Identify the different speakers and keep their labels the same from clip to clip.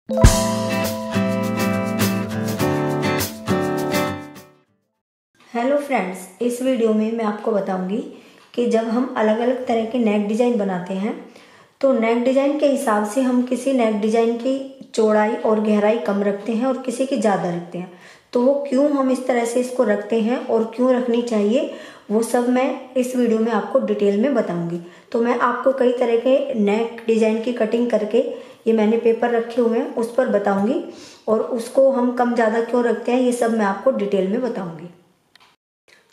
Speaker 1: Hello friends, इस video में मैं आपको बताऊंगी कि जब हम अलग अलग तरह के नेक डिज़ाइन बनाते हैं तो नेक डिज़ाइन के हिसाब से हम किसी नेक डिज़ाइन की चौड़ाई और गहराई कम रखते हैं और किसी की ज़्यादा रखते हैं। तो वो क्यों हम इस तरह से इसको रखते हैं और क्यों रखनी चाहिए, वो सब मैं इस वीडियो में आपको डिटेल में बताऊंगी। तो मैं आपको कई तरह के नेक डिज़ाइन की कटिंग करके ये मैंने पेपर रखे हुए हैं उस पर बताऊंगी, और उसको हम कम ज़्यादा क्यों रखते हैं ये सब मैं आपको डिटेल में बताऊंगी।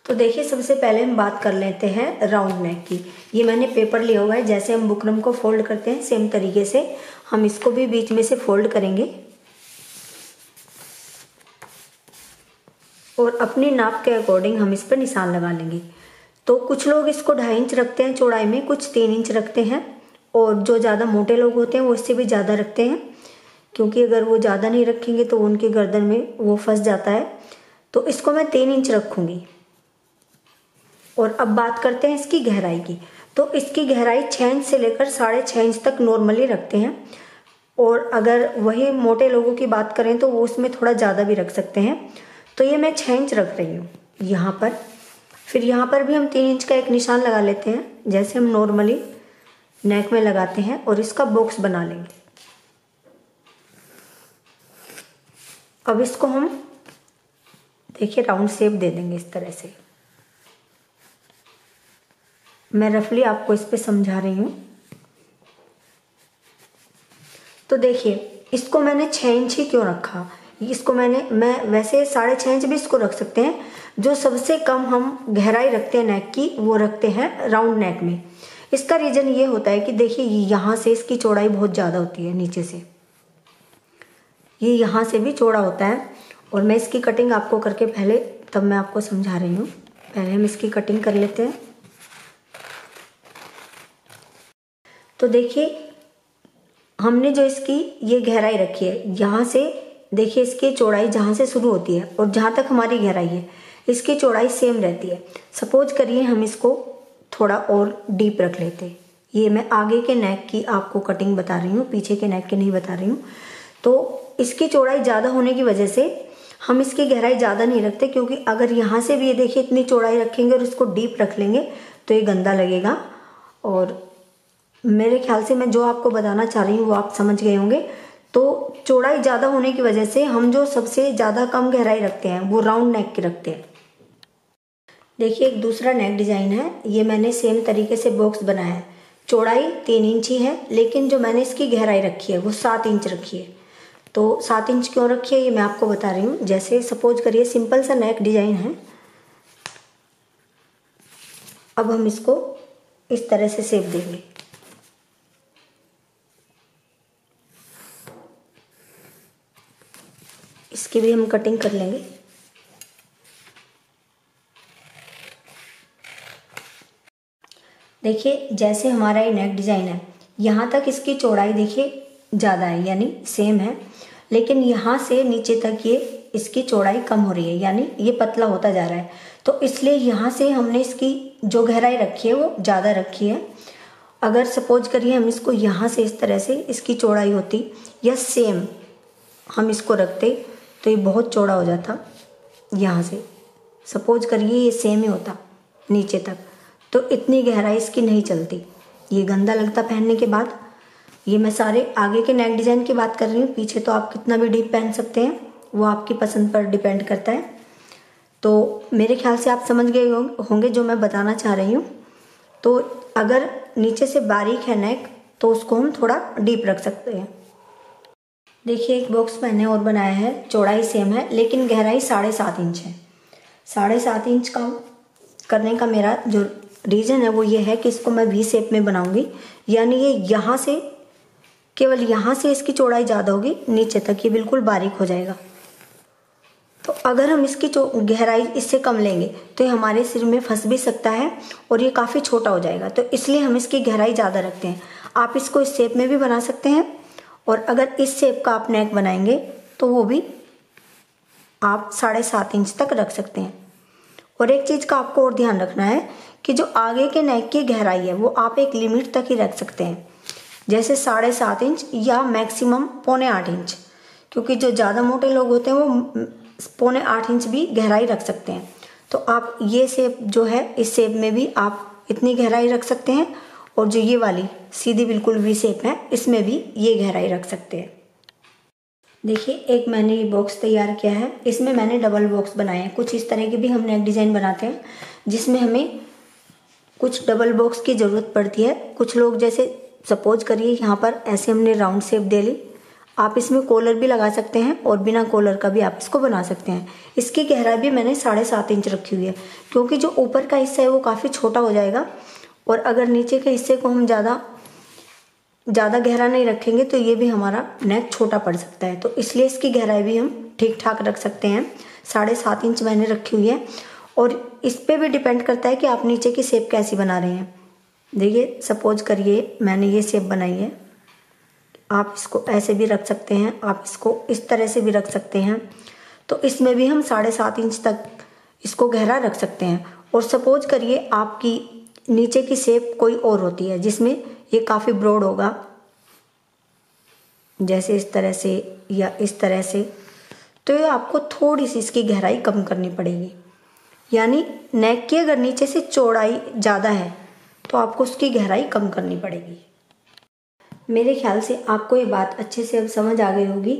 Speaker 1: तो देखिए, सबसे पहले हम बात कर लेते हैं राउंड नेक की। ये मैंने पेपर लिया हुआ है, जैसे हम बुकरम को फोल्ड करते हैं सेम तरीके से हम इसको भी बीच में से फोल्ड करेंगे और अपनी नाप के अकॉर्डिंग हम इस पर निशान लगा लेंगे। तो कुछ लोग इसको 2.5 इंच रखते हैं चौड़ाई में, कुछ 3 इंच रखते हैं, और जो ज़्यादा मोटे लोग होते हैं वो इससे भी ज़्यादा रखते हैं, क्योंकि अगर वो ज़्यादा नहीं रखेंगे तो उनकी गर्दन में वो फंस जाता है। तो इसको मैं 3 इंच रखूँगी। और अब बात करते हैं इसकी गहराई की। तो इसकी गहराई 6 इंच से लेकर 6.5 इंच तक नॉर्मली रखते हैं, और अगर वही मोटे लोगों की बात करें तो वो उसमें थोड़ा ज़्यादा भी रख सकते हैं। तो ये मैं 6 इंच रख रही हूँ यहाँ पर। फिर यहाँ पर भी हम 3 इंच का एक निशान लगा लेते हैं, जैसे हम नॉर्मली नेक में लगाते हैं, और इसका बॉक्स बना लेंगे। अब इसको हम देखिए राउंड शेप दे देंगे इस तरह से। मैं रफली आपको इस पे समझा रही हूँ। तो देखिए, इसको मैंने 6 इंच ही क्यों रखा, इसको मैं वैसे 6.5 इंच भी इसको रख सकते हैं। जो सबसे कम हम गहराई रखते हैं नेक की वो रखते हैं राउंड नेक में। इसका रीज़न ये होता है कि देखिए, यहाँ से इसकी चौड़ाई बहुत ज़्यादा होती है, नीचे से ये यहाँ से भी चौड़ा होता है। और मैं इसकी कटिंग आपको करके पहले तब मैं आपको समझा रही हूँ। पहले हम इसकी कटिंग कर लेते हैं। तो देखिए, हमने जो इसकी ये गहराई रखी है, यहाँ से देखिए इसकी चौड़ाई जहाँ से शुरू होती है और जहाँ तक हमारी गहराई है, इसकी चौड़ाई सेम रहती है। सपोज करिए हम इसको थोड़ा और डीप रख लेते। ये मैं आगे के नेक की आपको कटिंग बता रही हूँ, पीछे के नेक की नहीं बता रही हूँ। तो इसकी चौड़ाई ज़्यादा होने की वजह से हम इसकी गहराई ज़्यादा नहीं रखते, क्योंकि अगर यहाँ से भी ये देखिए इतनी चौड़ाई रखेंगे और इसको डीप रख लेंगे तो ये गंदा लगेगा। और मेरे ख्याल से मैं जो आपको बताना चाह रही हूँ वो आप समझ गए होंगे। तो चौड़ाई ज़्यादा होने की वजह से हम जो सबसे ज़्यादा कम गहराई रखते हैं वो राउंड नेक की रखते हैं। देखिए, एक दूसरा नेक डिज़ाइन है, ये मैंने सेम तरीके से बॉक्स बनाया है। चौड़ाई 3 इंच ही है, लेकिन जो मैंने इसकी गहराई रखी है वो 7 इंच रखी है। तो 7 इंच क्यों रखी है ये मैं आपको बता रही हूँ। जैसे सपोज करिए सिंपल सा नेक डिज़ाइन है। अब हम इसको इस तरह से शेप देंगे। इसकी भी हम कटिंग कर लेंगे। देखिए, जैसे हमारा ये नेक डिज़ाइन है, यहाँ तक इसकी चौड़ाई देखिए ज़्यादा है, यानी सेम है, लेकिन यहाँ से नीचे तक ये इसकी चौड़ाई कम हो रही है, यानी ये पतला होता जा रहा है। तो इसलिए यहाँ से हमने इसकी जो गहराई रखी है वो ज़्यादा रखी है। अगर सपोज करिए हम इसको यहाँ से इस तरह से इसकी चौड़ाई होती या सेम हम इसको रखते तो ये बहुत चौड़ा हो जाता। यहाँ से सपोज करिए ये सेम ही होता नीचे तक, तो इतनी गहराई इसकी नहीं चलती, ये गंदा लगता पहनने के बाद। ये मैं सारे आगे के नेक डिज़ाइन की बात कर रही हूँ, पीछे तो आप कितना भी डीप पहन सकते हैं, वो आपकी पसंद पर डिपेंड करता है। तो मेरे ख्याल से आप समझ गए होंगे जो मैं बताना चाह रही हूँ। तो अगर नीचे से बारीक है नेक तो उसको हम थोड़ा डीप रख सकते हैं। देखिए, एक बॉक्स मैंने और बनाया है, चौड़ाई सेम है लेकिन गहराई 7.5 इंच है। 7.5 इंच का करने का मेरा जो रीज़न है वो ये है कि इसको मैं वी शेप में बनाऊंगी, यानी ये यहाँ से केवल यहाँ से इसकी चौड़ाई ज़्यादा होगी, नीचे तक ये बिल्कुल बारीक हो जाएगा। तो अगर हम इसकी गहराई इससे कम लेंगे तो ये हमारे सिर में फंस भी सकता है और ये काफ़ी छोटा हो जाएगा। तो इसलिए हम इसकी गहराई ज़्यादा रखते हैं। आप इसको इस शेप में भी बना सकते हैं, और अगर इस शेप का आप नेक बनाएंगे तो वो भी आप 7.5 इंच तक रख सकते हैं। और एक चीज़ का आपको और ध्यान रखना है कि जो आगे के नेक की गहराई है वो आप एक लिमिट तक ही रख सकते हैं, जैसे 7.5 इंच या मैक्सिमम 7.25 इंच। क्योंकि जो ज़्यादा मोटे लोग होते हैं वो 7.25 इंच भी गहराई रख सकते हैं। तो आप ये शेप जो है, इस शेप में भी आप इतनी गहराई रख सकते हैं, और जो ये वाली सीधी बिल्कुल वी शेप है, इसमें भी ये गहराई रख सकते हैं। देखिए, एक मैंने ये बॉक्स तैयार किया है, इसमें मैंने डबल बॉक्स बनाए हैं। कुछ इस तरह के भी हम नेक डिज़ाइन बनाते हैं जिसमें हमें कुछ डबल बॉक्स की ज़रूरत पड़ती है। कुछ लोग जैसे सपोज करिए यहाँ पर ऐसे हमने राउंड शेप दे ली, आप इसमें कॉलर भी लगा सकते हैं और बिना कॉलर का भी आप इसको बना सकते हैं। इसकी गहराई भी मैंने 7.5 इंच रखी हुई है, क्योंकि जो ऊपर का हिस्सा है वो काफ़ी छोटा हो जाएगा, और अगर नीचे के हिस्से को हम ज़्यादा गहरा नहीं रखेंगे तो ये भी हमारा नेक छोटा पड़ सकता है। तो इसलिए इसकी गहराई भी हम ठीक ठाक रख सकते हैं। 7.5 इंच मैंने रखी हुई है, और इस पे भी डिपेंड करता है कि आप नीचे की शेप कैसी बना रहे हैं। देखिए, सपोज करिए मैंने ये शेप बनाई है, आप इसको ऐसे भी रख सकते हैं, आप इसको इस तरह से भी रख सकते हैं। तो इसमें भी हम 7.5 इंच तक इसको गहरा रख सकते हैं। और सपोज करिए आपकी नीचे की शेप कोई और होती है जिसमें ये काफ़ी ब्रॉड होगा, जैसे इस तरह से या इस तरह से, तो ये आपको थोड़ी सी इसकी गहराई कम करनी पड़ेगी। यानी नेक की अगर नीचे से चौड़ाई ज़्यादा है तो आपको उसकी गहराई कम करनी पड़ेगी। मेरे ख्याल से आपको ये बात अच्छे से अब समझ आ गई होगी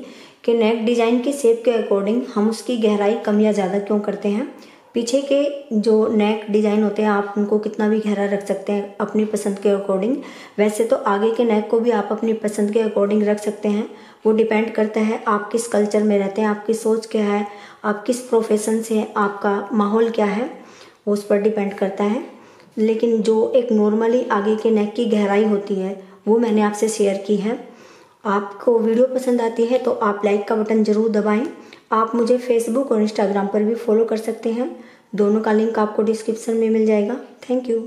Speaker 1: कि नेक डिज़ाइन के शेप के अकॉर्डिंग हम उसकी गहराई कम या ज़्यादा क्यों करते हैं। पीछे के जो नेक डिज़ाइन होते हैं आप उनको कितना भी गहरा रख सकते हैं अपनी पसंद के अकॉर्डिंग। वैसे तो आगे के नेक को भी आप अपनी पसंद के अकॉर्डिंग रख सकते हैं, वो डिपेंड करता है आप किस कल्चर में रहते हैं, आपकी सोच क्या है, आप किस प्रोफेशन से, आपका माहौल क्या है, वो उस पर डिपेंड करता है। लेकिन जो एक नॉर्मली आगे के नेक की गहराई होती है वो मैंने आपसे शेयर की है। आपको वीडियो पसंद आती है तो आप लाइक का बटन ज़रूर दबाएं। आप मुझे फेसबुक और इंस्टाग्राम पर भी फॉलो कर सकते हैं, दोनों का लिंक आपको डिस्क्रिप्शन में मिल जाएगा। Thank you.